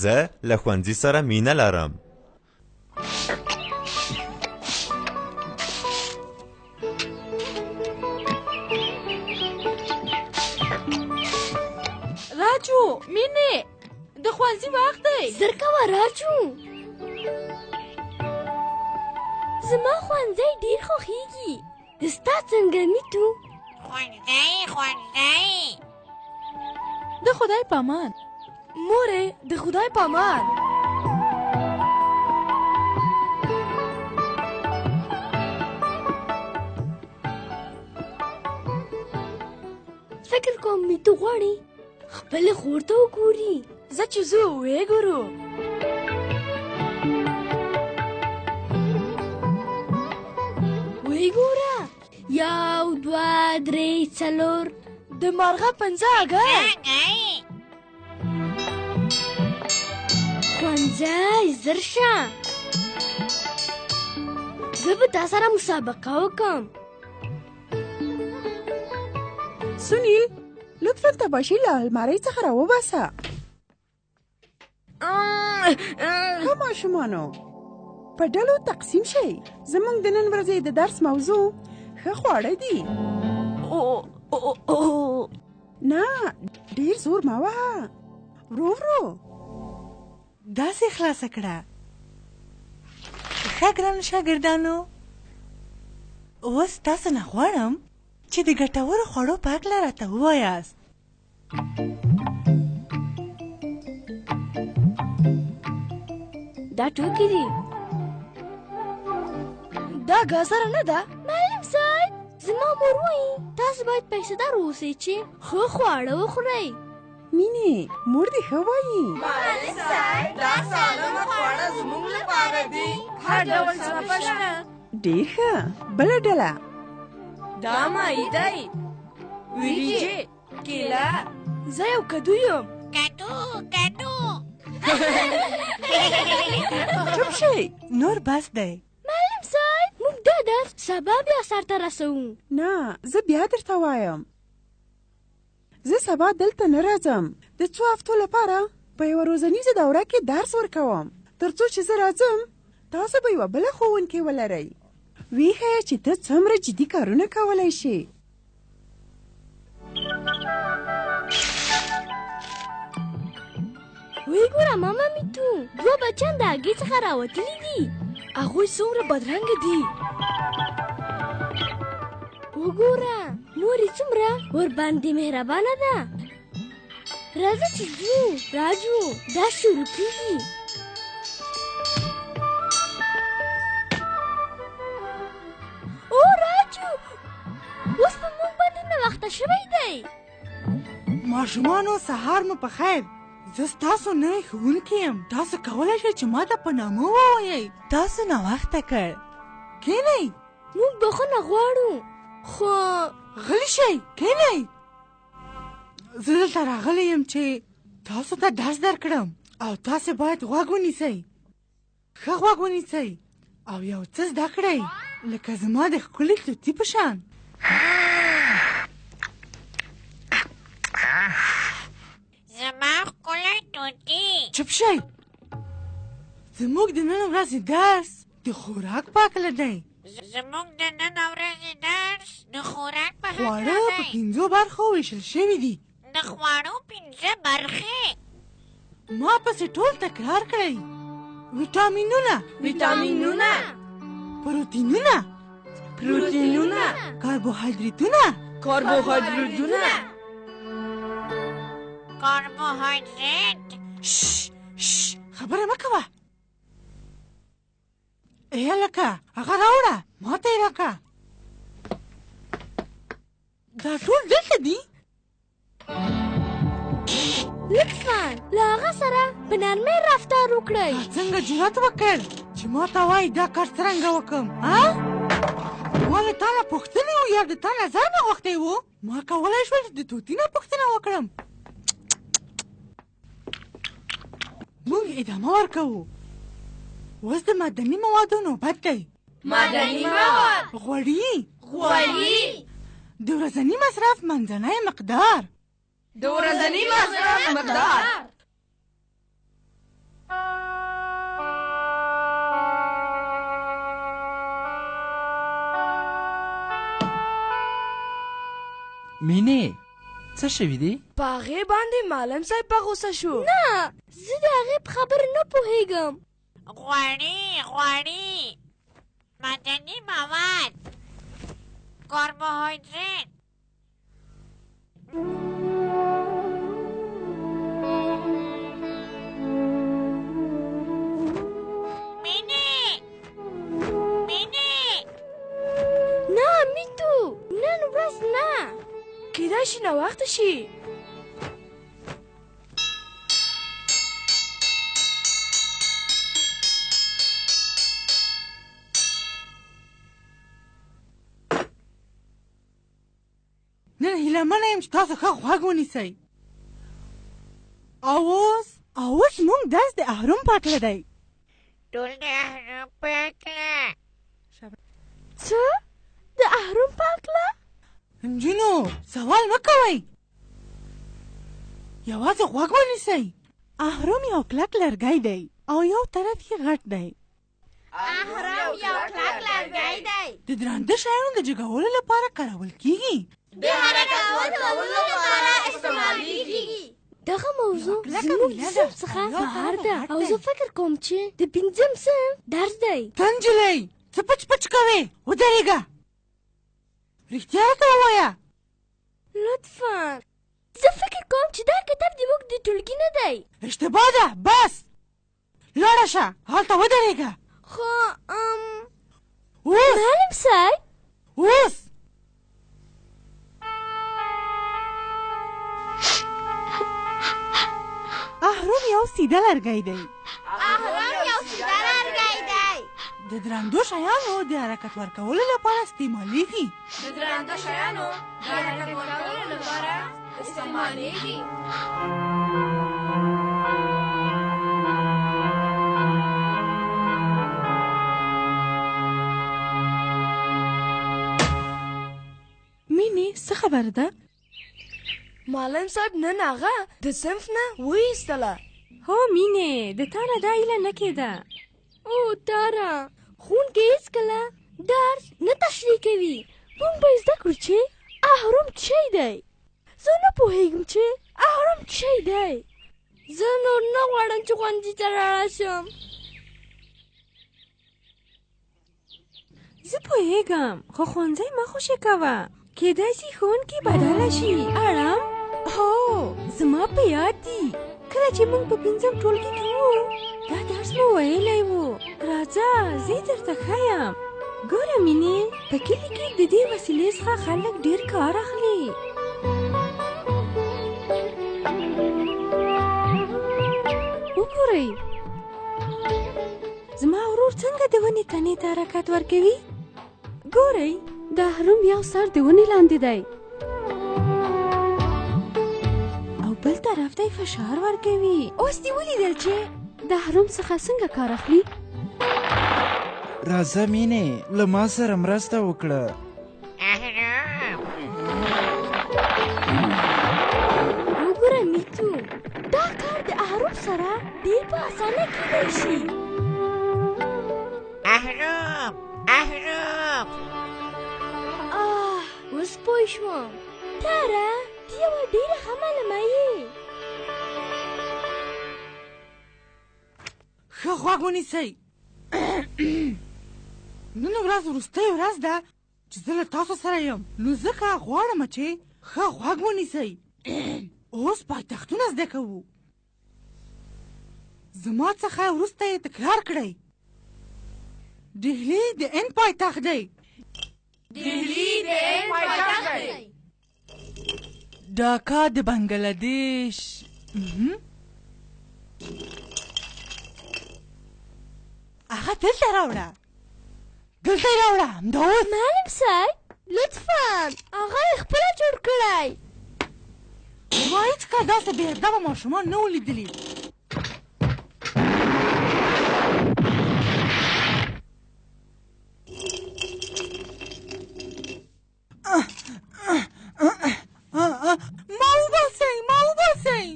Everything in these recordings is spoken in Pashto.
زه له ښوونځي سره مینه لرم. راجو، مینې، د ښوونځي وخت دی. زر کوه راجو. زما ښوونځی ډېر خوښېږي. ستا څنګه میتو؟ ښوونځی د خدای پامان. مورې د خدای پامان. فکر کوم میتو غواړي خپلې خور ته وګوري. زه چې ځو ویې ګورو. ویې ګوره، 1 2 3 4 د مارغه 5 اګای. ښوونځی زر شه. زه به تا سره مسابقه وکم. سنیل، لطفا تباشیر له المارۍ څخه راوباسه. ښه ماشومانو، په ډلو تقسیم شئ. زموږ د نن ورځې د درس موضوع ښه خواړه دي. نه، ډېر زور مه وهه، ورو ورو. داسې خلاصه کړه. ښه ګرانو شاګردانو، اوس تاسو نه غواړم چې د ګټورو خوړو په هکله راته ووایاست. دا ټوکې دي. دا ګازره نه ده. معلم صاحب، زما مور وایي تاسو باید پیسه‌دار اوسئ چې ښه خواړه وخورئ. مینې، مور دې ښه وایي. معلم صاحب، دا سالمه خواړه زموږ لپاره دي. هر ډول صفه شته. ډېر ښه. بله ډله. دا ماهی دی، وریجې، کیله. زه یو کدو یم. کدو چوپ شئ. نور بس دی. معلم صاحب، موږ دا درس سبا بیا سرته رسوو. نه، زه بیا درته وایم. زه سبا دلته نه راځم. د څو هفتو لپاره په یوه روزنیزه دوره کې درس ورکوم. تر څو چې زه راځم، تاسو به یوه بله ښوونکې ولرئ. ویې ښیه چې ته څومره جدي کارونه کولی شي. ویې ګوره ماما میتو، 2 بچیان د هګۍ څخه راوتلي دي. هغوی څومره بدرنګه دي. وګوره مور یې څومره ورباندې مهربانه ده. راځه چې ځو. راجو، دا شروع کېږي. او راجو، اوس په موږ باندې ناوخته شوی دی. ماشومانو، سهار مو په خیر. زه ستاسو نوی ښوونکی یم. تاسو کولی شئ چې ما ته په نامه ووایئ. تاسو ناوخته کړ. کښېنئ. موږ بخښنه غواړو، خو غلی شئ. کښېنئ. زه دلته راغلی یم چې تاسو ته درس درکړم او تاسې باید غوږ ونیسئ. ښه غوږ ونیسئ او یو څه زده کړئ، لکه زما د ښکلې توتي په شان. زما ښکلی توتي. چپ شئ. زموږ د نن ورځې درس د خوراک په هکله دی. زموږ د نن ورځې درس د خوراک په هکله خواړه په دی. 5 برخو ویشل شوي دي. د خواړو 5 برخې. ما پسې ټول تکرار کړئ. ویټامینونه، پروتینونه، کاربوهایدریتونه، کاربوهایدریت. خبره مه کوه. هلکه، هغه راوړه، ما ته یې راکړه. دا ټول دلته دي. لطفاً له هغه سره په نرمۍ رفتار وکړئ. څنګه جرأت وکړ چې ما ته وایي دا کار څرنګه وکړم؟ ما له تا نه پوښتنې و یا د تا نظر مې غوښتی و؟ ما کولی شول چې د توتي نه پوښتنه وکړم. موږ ادامه ورکوو. اوس د معدني موادو نوبت دی. معدني مواد. غوړي. د ورځني مصرف منځنی مقدار. مینې څه شوي دي؟ په هغې باندې معلم صاحب په غوسه شو. نه زه د هغې په خبره نه پوهېږم. غوړي معدني مواد کاربوهایدرات نه میتو نن ورځ نه کیدای شي ناوخته شي. نن هیله منه یم چې تاسو ښه غوږ ونیسئ. اوس موږ درس د اهرم په هکله دی. ټول د اهرم په هکله. څه د اهرم په هکله؟ نجونو سوال مه کوئ، یوازې غوږ ونیسئ. اهرم یو کلک لرګی دی او یو طرف یې غټ دی. اهرم یو کلک لرګی دی. د درانده شیانو د جګولو لپاره کارول کیږي. د حرکت ورکولو لپاره استعمالیږي. دغه موضوع زموږ د صنف څخه بهر ده او زه فکر کوم چې د 5م صنف درس دی. ته نجلۍ څه پچ پچ کوې؟ ودرېږه، رښتیا راته ووایه. لطفا زه فکر کوم چې دا کتاب د موږ د ټولګي نه دی. اشتباه ده، بس لاړه شه، هلته ودرېږه. خو اوس معلم صاحب اوس اهرم یو سیده لرګی دی. اهرم یو سیده لرګی دی. د درندو شیانو د حرکت ورکولو لپاره استعمالیږي. د درنده شیانو د حرکت ورکولو لپاره استعمالیږي. مینې څه خبره ده؟ معلم صاحب نن هغه د صنف نه وایستله. هو مینې د تا نه دا هیله نه کېده. او تارا ښوونکی هېڅکله درس نه تشریح کوي. موږ به زده کړو چې اهرم څه دی. زه نه پوهېږم چې اهرم څه دی. زه نور نه غواړم چې ښوونځي ته لاړه شم. زه پوهېږم خو ښوونځی مه خوشې کوه، کېدای شي ښوونکي بدله شي. اړم هو زما په یاد دي کله چې موږ په 5م ټولګي کې وو دا درس مو ویلی و. راځه زه یې درته ښیم. ګوره مینې په کلي کې د دې وسیلې څخه خلک ډېر کار اخلي. وګورئ زما ورور څنګه د ونې تنې ته حرکت ورکوي. ګورئ د اهرم یو سر د ونې لاندې دی او بل طرف ته فشار ورکوي. اوس دې ولیدل چې د اهرم څخه څنګه کار اخلي. راځه مینې له ما سره مرسته وکړه. وګوره میتو دا کار د اهرم سره ډېر په اسانه کېدای شي. اهرم اوس پوه شوم. تاره ته یوه ډېره ښه معلمه یې. ښه غوږ ونیسئ. نن ورځ وروستۍ ورځ ده چې زه له تاسو سره یم، نو ځکه غواړم چې ښه غوږ ونیسئ. اوس پایتختونه زده کوو. زما څخه وروسته یې تکرار کړئ. ډهلي د هند پایتخت دی. دهلی د هند پایتخت دی. ډاکا د بنګلادیش. هغه دلته راوړه، دلته یې راوړه. همدا اوس. معلم صاحب لطفا هغه یې خپله جوړ کړی. ما هېڅکله داسې بې ادبه ماشومان نه وو لیدلي. ما وباسئ.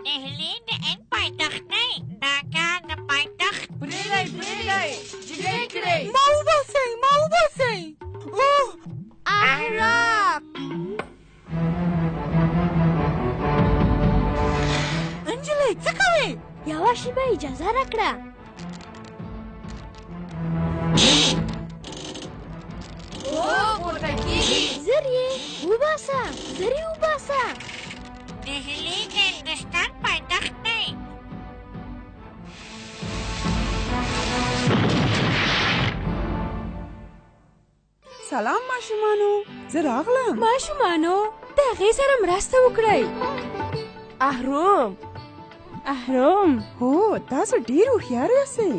دهلی د هند پایتخت دی. ډاکا د پایتخت. پرېږدئ جګې کړئ. ما وباسئ. اهرم شیبه اجازه راکړه. زر یې وباسه، زر یې وباسه. دهلی د هندوستان پایتخت دی. سلام ماشومانو، زه راغلم. ماشومانو د هغې سره مرسته وکړئ. اهرام هو تاسو ډیر هوښیار یاستئ.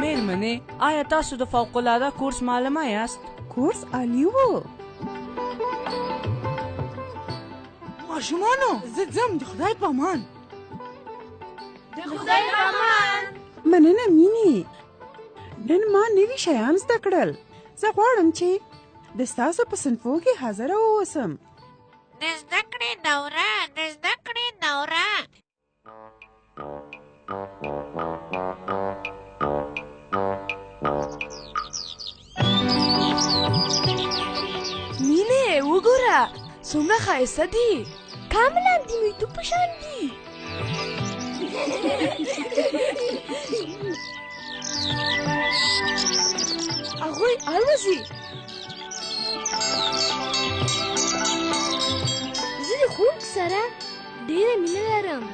مېرمنې آیا تاسو د فوق العاده کورس معلمه یاست؟ کورس عالی و. ماشومانو زه ځم، د خدای په امان. مننه مینې، نن ما نوي شیان زده کړل. زه غواړم چې د ستاسو په صنفو کې حاضره واوسم. د زده کړې دوره، د زده کړې دوره. مینې وګوره څومره ښایسته دي. کاملا د میتو په شان دي. هغوی الوزي. زه د ښوونکي سره ډېره مینه لرم.